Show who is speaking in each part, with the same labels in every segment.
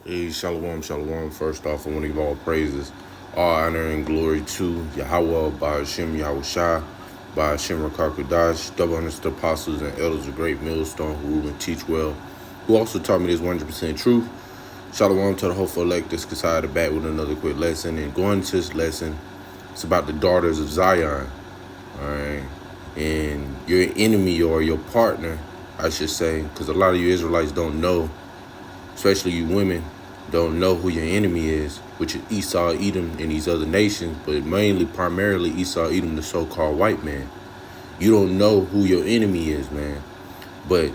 Speaker 1: Hey, shalom, shalom. First off, I want to give all praises, all honor and glory to Yahweh, Ba'ashem, Yahweh Shai, Ba'ashem, Rakakudash, double understood apostles and elders of great millstone who rule and teach well, who also taught me this 100% truth. Shalom to the hopeful elect that's decided back with another quick lesson. And going to this lesson, it's about the daughters of Zion, all right? And your enemy or your partner, I should say, because a lot of you Israelites don't know, especially you women, don't know who your enemy is, which is Esau, Edom, and these other nations, but primarily Esau, Edom, the so-called white man. You don't know who your enemy is, man. But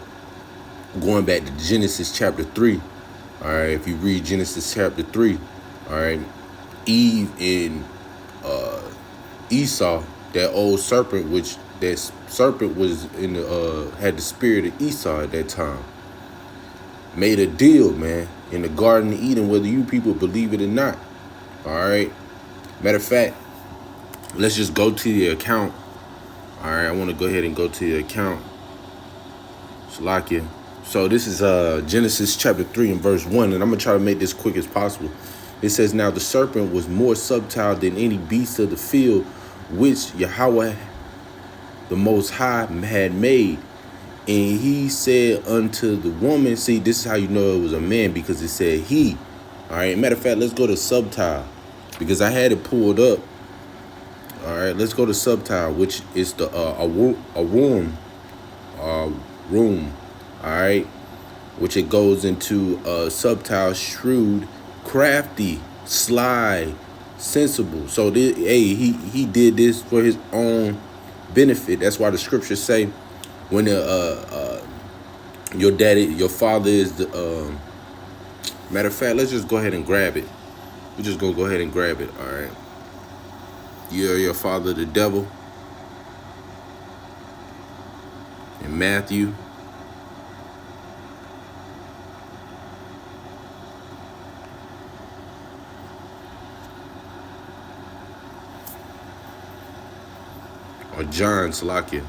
Speaker 1: going back to Genesis chapter 3, all right, if you read Genesis chapter 3, all right, Eve and Esau, that old serpent, which that serpent was in the had the spirit of Esau at that time, made a deal, man, in the Garden of Eden, whether you people believe it or not. All right. Matter of fact, let's just go to the account. All right, I want to go ahead and go to the account. Shalakia. So this is Genesis chapter 3 and verse 1, and I'm going to try to make this quick as possible. It says, now the serpent was more subtle than any beast of the field, which Yahweh the Most High had made. And he said unto the woman, see, this is how you know it was a man, because it said he. All right, matter of fact, let's go to subtile, because I had it pulled up. All right, let's go to subtile, which is the room. All right, which it goes into subtile, shrewd, crafty, sly, sensible. So he did this for his own benefit. That's why the scriptures say, when your father is the matter of fact, let's just go ahead and grab it. We're just gonna go ahead and grab it. All right, you're your father the devil in Matthew. Or John, Salakia.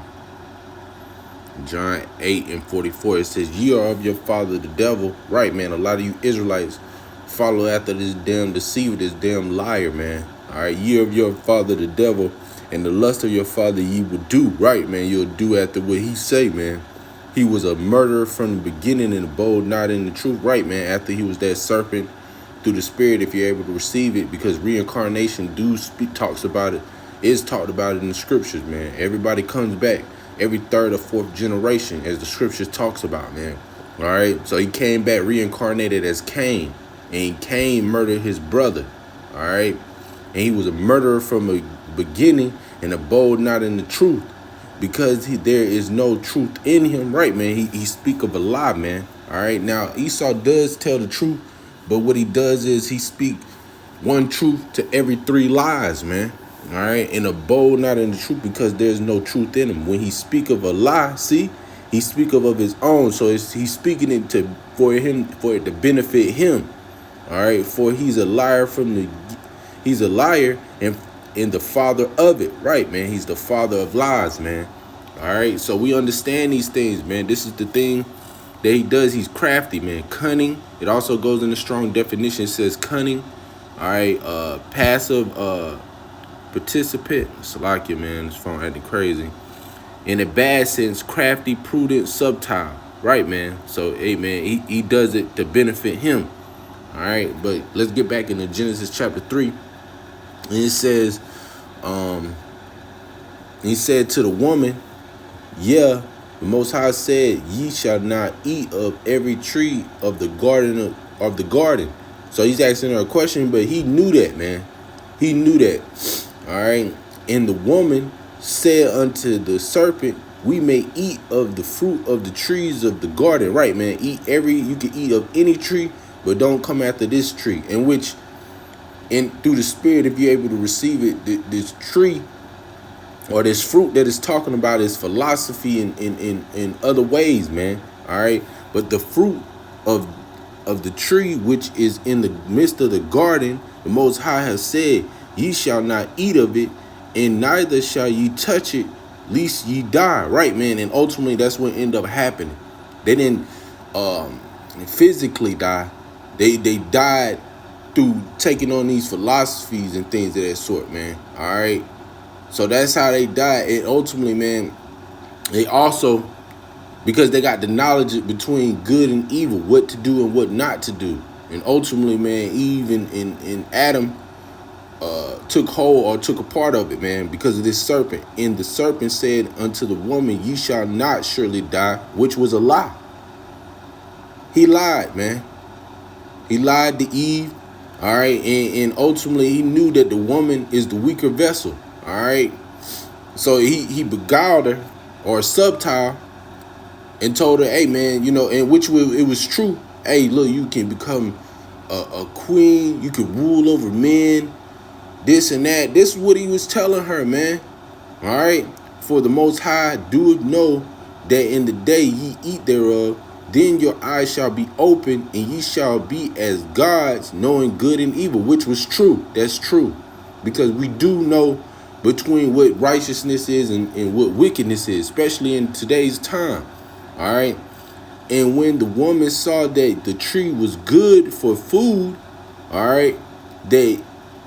Speaker 1: John 8 and 44, it says, ye are of your father the devil. Right, man, a lot of you Israelites follow after this damn deceiver, this damn liar, man. All right, ye of your father the devil, and the lust of your father ye will do. Right, man, you'll do after what he say, man. He was a murderer from the beginning and abode not in the truth. Right, man, after he was that serpent through the spirit, if you're able to receive it, because reincarnation talks about it, is talked about it in the scriptures, man. Everybody comes back every third or fourth generation, as the scriptures talks about, man. All right, so he came back reincarnated as Cain, and Cain murdered his brother. All right, and he was a murderer from the beginning and abode not in the truth, because there is no truth in him. Right, man, he speak of a lie, man. All right, now Esau does tell the truth, but what he does is he speak one truth to every three lies, man. All right, and abode not in the truth, because there's no truth in him. When he speak of a lie, see, he speak of his own. So he's speaking it for it to benefit him. All right, for he's a liar he's a liar and the father of it. Right, man, he's the father of lies, man. All right, so we understand these things, man. This is the thing that he does. He's crafty, man, cunning. It also goes in a strong definition. It says cunning. All right, passive, participant. Salakia, man, this phone acting crazy. In a bad sense, crafty, prudent, subtile. Right, man. So, hey, man, he does it to benefit him. All right, but let's get back into Genesis chapter 3. And it says, he said to the woman, yeah, the Most High said, ye shall not eat of every tree of the garden of the garden. So he's asking her a question, but he knew that, man. He knew that. All right. And the woman said unto the serpent, we may eat of the fruit of the trees of the garden. Right, man. You can eat of any tree, but don't come after this tree. In which, through the spirit, if you're able to receive it, this tree or this fruit that is talking about is philosophy in other ways, man. All right. But the fruit of the tree which is in the midst of the garden, the Most High has said, ye shall not eat of it, and neither shall ye touch it, lest ye die. Right, man. And ultimately, that's what ended up happening. They didn't physically die, They died through taking on these philosophies and things of that sort, man. All right. So that's how they died. And ultimately, man, they also, because they got the knowledge between good and evil, what to do and what not to do. And ultimately, man, Eve and Adam took hold or took a part of it, man, because of this serpent. And the serpent said unto the woman, ye shall not surely die, which was a lie. He lied, man. He lied to Eve, all right? And ultimately, he knew that the woman is the weaker vessel, all right? So he beguiled her, or subtile, and told her, hey, man, you know, and which it was true. Hey, look, you can become a queen. You can rule over men, this and that. This is what he was telling her, man. All right? For the Most High doeth know that in the day ye eat thereof, then your eyes shall be open, and ye shall be as gods, knowing good and evil, which was true. That's true. Because we do know between what righteousness is and what wickedness is, especially in today's time. All right. And when the woman saw that the tree was good for food, all right, that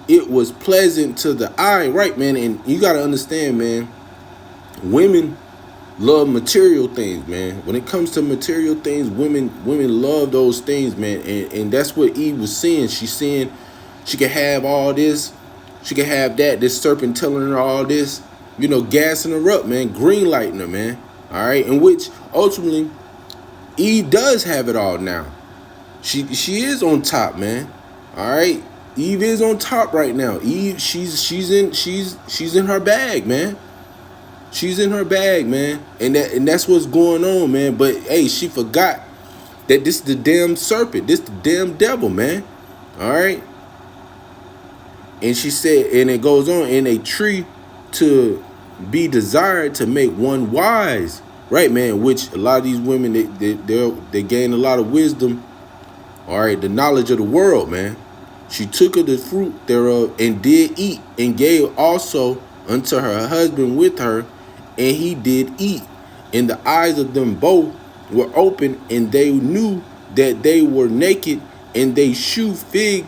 Speaker 1: it was pleasant to the eye, right, man? And you got to understand, man, women love material things, man. When it comes to material things, women love those things, man. And that's what Eve was seeing. She's seeing she could have all this, she could have that, this serpent telling her all this, you know, gassing her up, man, green lighting her, man. All right, in which ultimately Eve does have it all now. She is on top, man. All right, Eve is on top right now. Eve, she's in her bag, man. She's in her bag, man, and that's what's going on, man. But hey, she forgot that this is the damn serpent, this the damn devil, man. All right, and she said, and it goes on, in a tree to be desired to make one wise. Right, man, which a lot of these women, they gain a lot of wisdom, all right, the knowledge of the world, man. She took of the fruit thereof and did eat, and gave also unto her husband with her, and he did eat. And the eyes of them both were open, and they knew that they were naked, and they shewed fig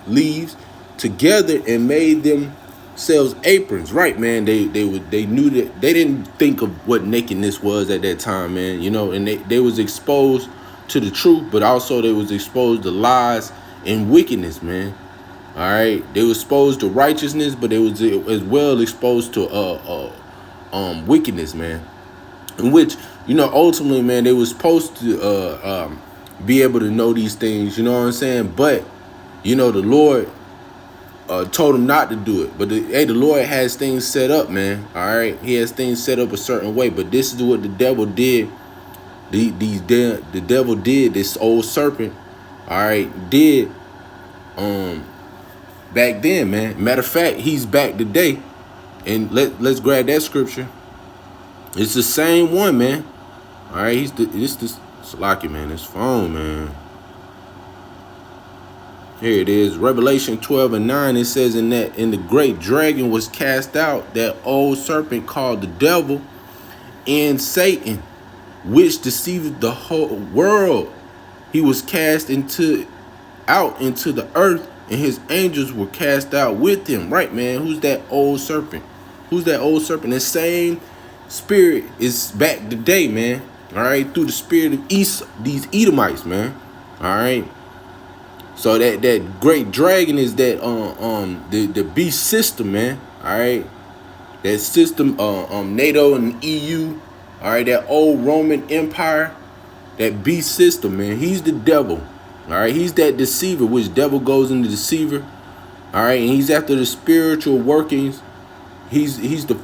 Speaker 1: leaves together and made themselves aprons. Right, man. They knew that they didn't think of what nakedness was at that time, man. You know, and they was exposed to the truth, but also they was exposed to lies and wickedness, man. All right, they was exposed to righteousness, but they was as well exposed to wickedness, man. In which, you know, ultimately, man, they was supposed to be able to know these things. You know what I'm saying? But you know, the Lord told him not to do it. But the Lord has things set up, man. All right, he has things set up a certain way. But this is what the devil did. The devil did, this old serpent, all right, did back then, man. Matter of fact, he's back today. And let's grab that scripture. It's the same one, man. All right, it's this Salaki, man. This phone, man. Here it is, Revelation 12:9. It says, in the great dragon was cast out, that old serpent called the devil and Satan, which deceived the whole world. He was cast out into the earth, and his angels were cast out with him. Right, man. Who's that old serpent? Who's that old serpent? The same spirit is back today, man. All right, through the spirit of these Edomites, man. All right. So that great dragon is that the beast system, man. All right, that system, NATO and EU. All right, that old Roman Empire, that beast system, man. He's the devil. All right, he's that deceiver, which devil goes into deceiver. All right, and he's after the spiritual workings. He's the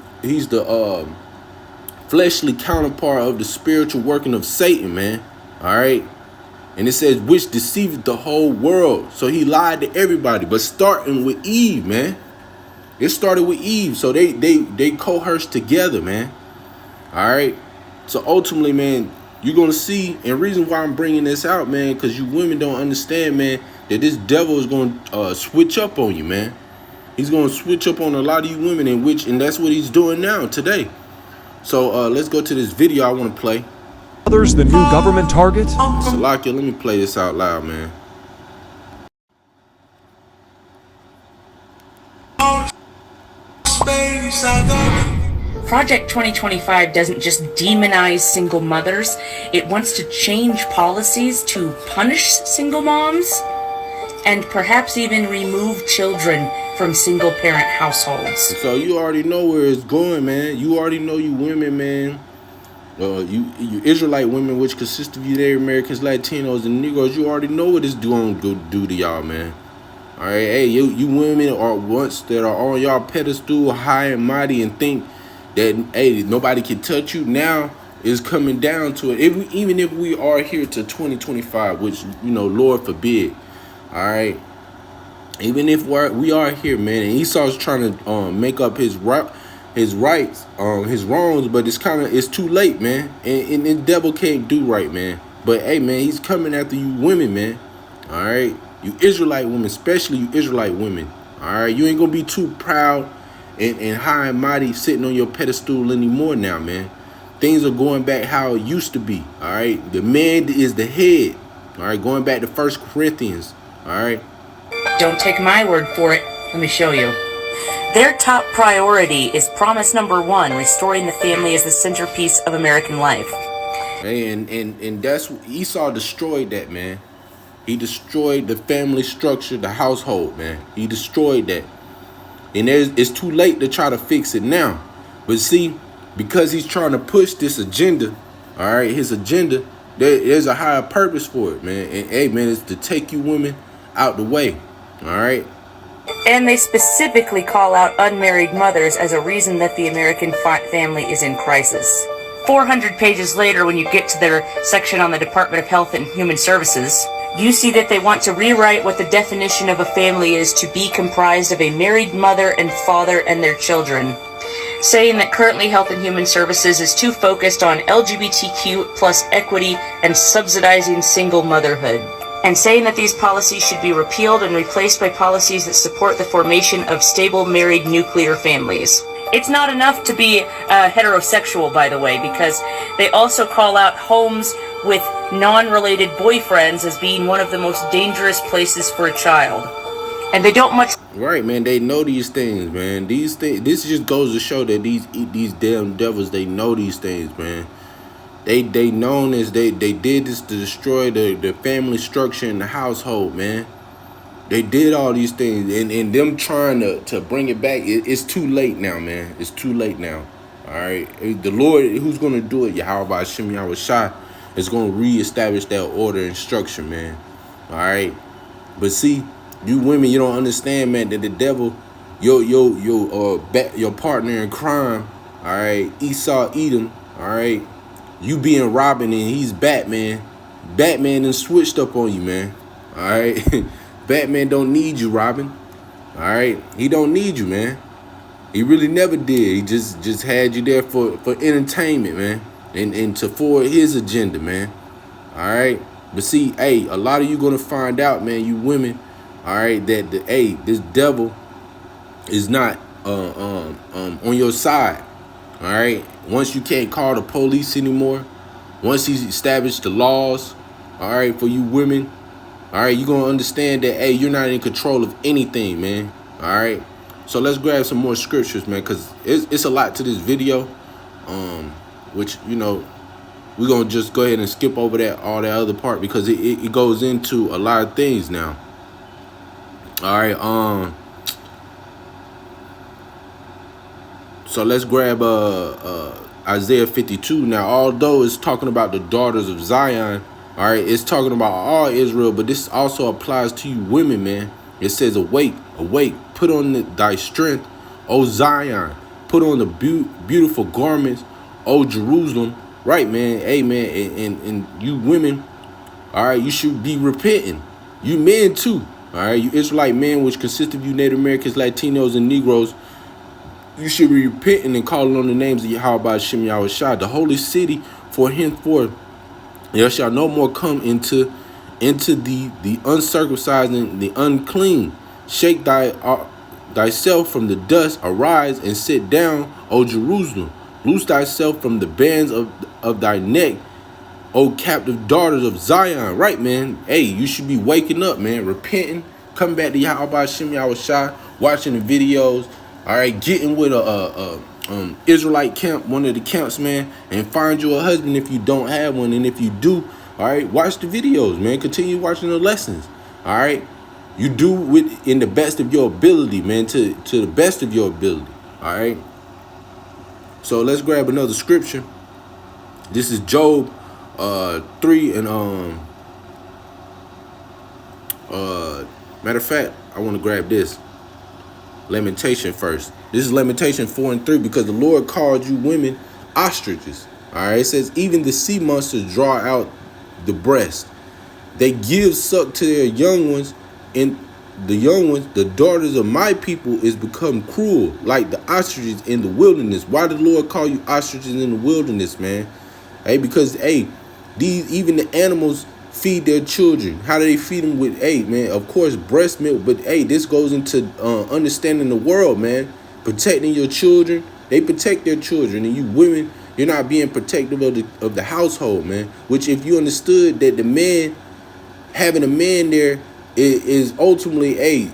Speaker 1: fleshly counterpart of the spiritual working of Satan, man. All right. And it says, which deceived the whole world. So he lied to everybody, but starting with Eve, man. It started with Eve. So they coerced together, man. All right. So ultimately, man, you're going to see, and reason why I'm bringing this out, man, because you women don't understand, man, that this devil is going to switch up on you, man. He's going to switch up on a lot of you women, and that's what he's doing now today. So let's go to this video I want to play.
Speaker 2: Others, the new government target?
Speaker 1: Salakia, let me play this out loud, man.
Speaker 2: Project 2025 doesn't just demonize single mothers, it wants to change policies to punish single moms and perhaps even remove children from single parent households.
Speaker 1: So you already know where it's going, man. You already know, you women, man. You Israelite women, which consist of you Native Americans, Latinos, and Negroes, you already know what it's going to do to y'all, man. All right, hey, you women are once that are on y'all pedestal, high and mighty, and think that, hey, nobody can touch you. Now is coming down to it. Even if we are here to 2025, which, you know, Lord forbid. All right, even if we are here, man, and Esau's trying to make up his rights, his wrongs, but it's too late, man. And the devil can't do right, man. But hey, man, he's coming after you women, man. All right, you Israelite women, especially you Israelite women. All right, you ain't gonna be too proud and high and mighty sitting on your pedestal anymore now, man. Things are going back how it used to be. All right, the man is the head. All right, going back to 1 Corinthians. All right.
Speaker 2: Don't take my word for it. Let me show you. Their top priority is promise number 1, restoring the family as the centerpiece of American life.
Speaker 1: And that's Esau destroyed that, man. He destroyed the family structure, the household, man. He destroyed that. And it's too late to try to fix it now. But see, because he's trying to push this agenda, all right, his agenda, there's a higher purpose for it, man. And hey, man, it's to take you women out the way, all right?
Speaker 2: And they specifically call out unmarried mothers as a reason that the American family is in crisis. 400 pages later, when you get to their section on the Department of Health and Human Services, you see that they want to rewrite what the definition of a family is to be comprised of a married mother and father and their children, saying that currently Health and Human Services is too focused on LGBTQ plus equity and subsidizing single motherhood, and saying that these policies should be repealed and replaced by policies that support the formation of stable married nuclear families. It's not enough to be heterosexual, by the way, because they also call out homes with non-related boyfriends as being one of the most dangerous places for a child. And they don't much...
Speaker 1: Right, man, they know these things, man. These things, this just goes to show that these damn devils, they know these things, man. They known as they did this to destroy the family structure in the household, man. They did all these things, and them trying to bring it back, it's too late now, man. It's too late now. All right, the Lord, who's gonna do it? Yahweh Hashem Yahweh Shai is gonna reestablish that order and structure, man. All right, but see, you women, you don't understand, man, that the devil, your partner in crime, all right, Esau Edom, all right, you being Robin and he's Batman. Batman done switched up on you, man. All right. Batman don't need you, Robin. All right, he don't need you, man. He really never did. He just had you there for entertainment, man, and to forward his agenda, man. All right, but see, hey, a lot of you gonna find out, man, you women, all right, that this devil is not on your side. All right, once you can't call the police anymore, once he's established the laws, all right, for you women. All right, you're going to understand that, hey, you're not in control of anything, man. All right. So let's grab some more scriptures, man, because it's a lot to this video, which, you know, we're going to just go ahead and skip over all that other part because it goes into a lot of things now. All right. So let's grab Isaiah 52. Now, although it's talking about the daughters of Zion, all right, it's talking about all Israel, but this also applies to you women, man. It says, awake, awake, put on thy strength, O Zion. Put on the beautiful garments, O Jerusalem. Right, man. Hey, man, and you women, all right, you should be repenting. You men, too. All right, you Israelite men, which consist of you Native Americans, Latinos, and Negroes, you should be repenting and calling on the names of Yahweh Hashem Yahweh Shai, the holy city, for henceforth there shall no more come into the uncircumcised and the unclean. Shake thyself from the dust, arise and sit down, O Jerusalem. Loose thyself from the bands of thy neck, O captive daughters of Zion. Right, man. Hey, you should be waking up, man, repenting, coming back to Yahweh Hashem Yahweh Shai, watching the videos, All right, get in with a Israelite camp, one of the camps, man, and find you a husband if you don't have one, and if you do, all right, watch the videos, man. Continue watching the lessons. All right, you do with in the best of your ability, man, to the best of your ability. All right. So let's grab another scripture. This is Job 3 and matter of fact, I want to grab this Lamentation first. This is Lamentation 4 and 3, because the Lord called you women ostriches. All right, it says, even the sea monsters draw out the breast. They give suck to their young ones, and the daughters of my people, is become cruel, like the ostriches in the wilderness. Why did the Lord call you ostriches in the wilderness, man? Hey, because these even the animals feed their children. How do they feed them? With man, of course, breast milk. But this goes into understanding the world, man. Protecting your children. They protect their children, and you women, you're not being protective of the household, man. Which, if you understood that the man, having a man there is ultimately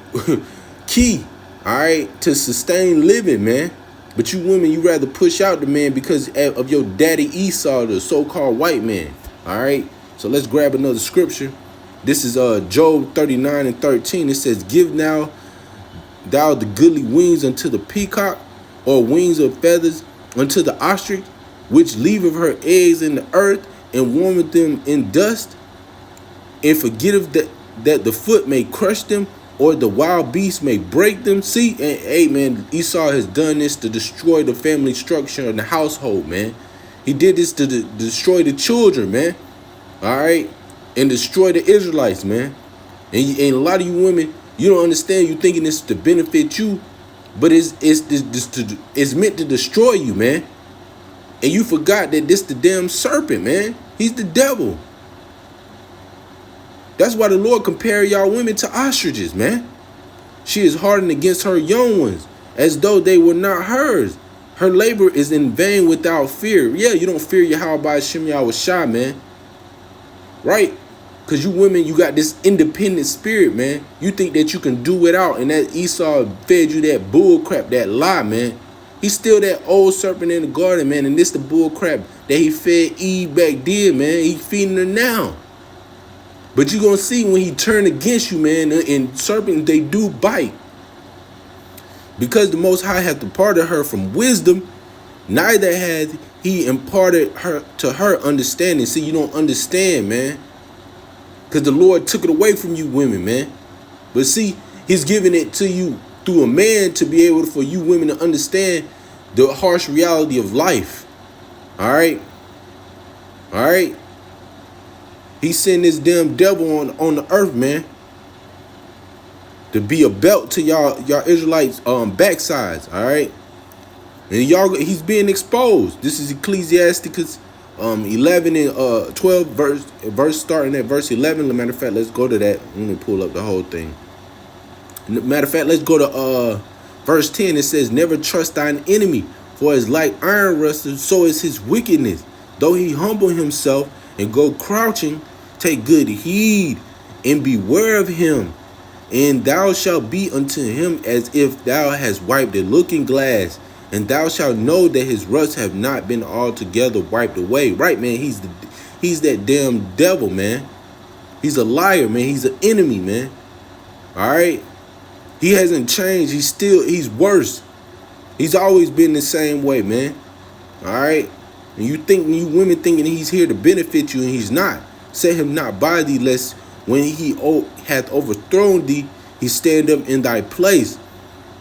Speaker 1: key, all right, to sustain living, man. But you women, you rather push out the man because of your daddy Esau, the so-called white man. All right. So let's grab another scripture. This is Job 39 and 13. It says, give now thou the goodly wings unto the peacock, or wings of feathers unto the ostrich, which leaveth her eggs in the earth, and warmeth them in dust, and forgetteth that the foot may crush them, or the wild beast may break them. See, and man, Esau has done this to destroy the family structure and the household, man. He did this to destroy the children, man. All right, and destroy the Israelites, man. And a lot of you women, you don't understand. You thinking this to benefit you, but it's meant to destroy you, man. And you forgot that this the damn serpent, man. He's the devil. That's why the Lord compared y'all women to ostriches, man. She is hardened against her young ones, as though they were not hers. Her labor is in vain without fear. Yeah, you don't fear Yahweh Shem Yahushua, man. Right? Because you women, you got this independent spirit, man. You think that you can do without, and that Esau fed you that bull crap, that lie, man. He's still that old serpent in the garden, man, and this the bull crap that he fed Eve back then, man. He feeding her now. But you're going to see when he turn against you, man, and serpents, they do bite. Because the Most High hath departed her from wisdom, neither hath he imparted her to her understanding. See, you don't understand, man. Because the Lord took it away from you women, man. But see, he's giving it to you through a man to be able for you women to understand the harsh reality of life. All right? All right? He sent this damn devil on the earth, man, to be a belt to y'all Israelites backsides, all right? And he's being exposed. This is Ecclesiasticus 11 and 12 verse starting at verse 11. Matter of fact, let's go to that. Let me pull up the whole thing. Matter of fact, let's go to verse 10. It says, never trust thine enemy, for as like iron rusteth, so is his wickedness. Though he humble himself and go crouching, take good heed and beware of him, and thou shalt be unto him as if thou hast wiped a looking glass, and thou shalt know that his rust have not been altogether wiped away. Right, man? He's that damn devil, man. He's a liar, man. He's an enemy, man. All right? He hasn't changed. He's worse. He's always been the same way, man. All right? And you women thinking he's here to benefit you, and he's not. Set him not by thee, lest when he hath overthrown thee, he stand up in thy place.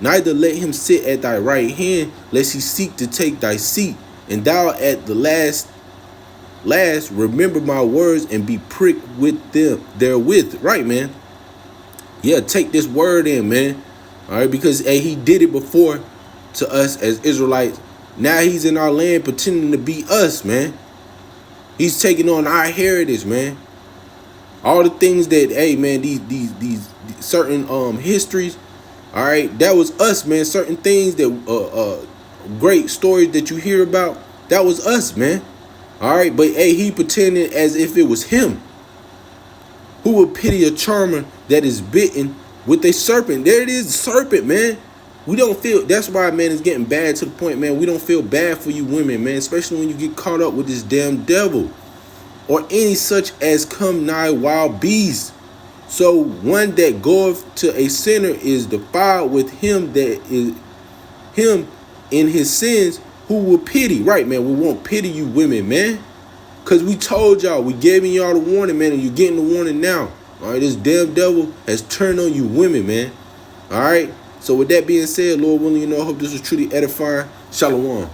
Speaker 1: Neither let him sit at thy right hand, lest he seek to take thy seat. And thou at the last remember my words and be pricked with them therewith. Right, man? Yeah, take this word in, man. All right, because he did it before to us as Israelites. Now he's in our land pretending to be us, man. He's taking on our heritage, man. All the things that, man, these certain histories, all right, that was us, man. Certain things that great stories that you hear about, that was us, man. All right, but he pretended as if it was him. Who would pity a charmer that is bitten with a serpent? There it is, the serpent, man. We don't feel, that's why, man, it's getting bad to the point, man, we don't feel bad for you women, man, especially when you get caught up with this damn devil or any such as come nigh wild beast. So one that goeth to a sinner is defiled with him that is him in his sins, who will pity. Right, man, we won't pity you women, man. Because we told y'all, we gave y'all the warning, man, and you're getting the warning now. All right, this damn devil has turned on you women, man. All right. So with that being said, Lord willing, I hope this was truly edifying. Shalom.